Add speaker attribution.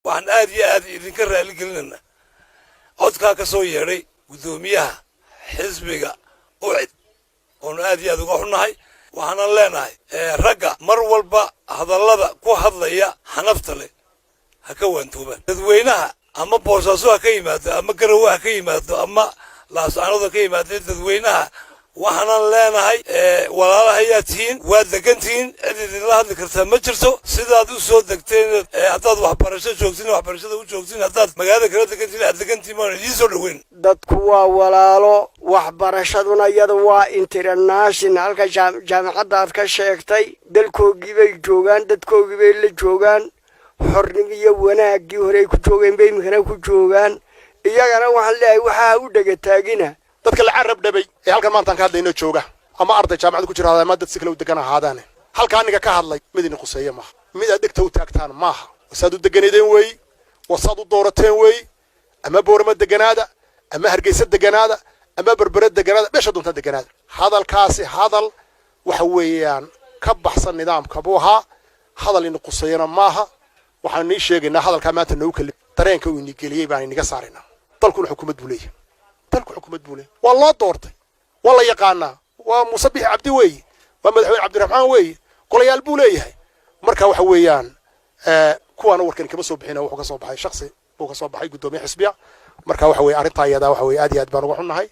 Speaker 1: waxaan aad iyo aad idinka raali gelinayna codkaa ka soo yeedhay gudoomiyaha xisbiga ucid oonu aad iyo aad uga xunnahay waxaanan leenahay ragga mar walba hadallada ku hadlaya xanafta leh ha ka waantoobaan dadweynaha ama boosaaso ha ka yimaado ama garowe ha ka yimaado ama laascaanood ha ka yimaado dadweynaha waxaanan leenahay walaalahayaa tihiin waa degantihiin cid idinla hadli kartaa ma jirto sidaad u soo degteen haddaad waxbarasho joogtiin waxbarashada u joogtiin haddaad magaalada kala degantihiin aad degantihiin maan idiin soo dhoweyn
Speaker 2: dadku waa walaalo waxbarashaduna iyada waa international halka jaamacadda aad ka sheegtay dalkoogii bay joogaan dadkoogii bay la joogaan xornimo iyo wanaaggii horey ku joogeen bay imikana ku joogaan iyagana waxaan leeyahay waxaa u dhegataagina
Speaker 3: dadka la carab dhabay ee halkan maanta ka hadlayno jooga ama arday jaamacad ku jira ama dad si kale u degan ahaadaan halka aniga ka hadlay mid in quseeyo ma mid aad dhigta u taagtaan maaha wasaad u deganeedeen way wasaad u doorateen way ama boorama deganaada ama hargeysa deganaada ama berbera deganaada beesha doonta deganaada hadalkaasi hadal waxa weeyaan ka baxsan nidaamka buuha hadal in quseeyana maaha waxaan ii sheegaynaa hadalka maanta noo kale dareenka uu nigeliyay baan inaga saarina dalku xukuumad buu leeyahay dalku xukuumad buu leeyahay wallah doortay walla yaqaana waa musabix abdi weey waa madaxweyne cabdiraxmaan weey qolayaal buu leeyahay marka waxa weeyaan kuwana warkan kama soo bixina wuxuu ka soo baxay shakhsi uu ka soo baxay gudoomiye xisbiya marka waxa weey arinta ayada waxa weey aad iyo aad baan uga xunnahay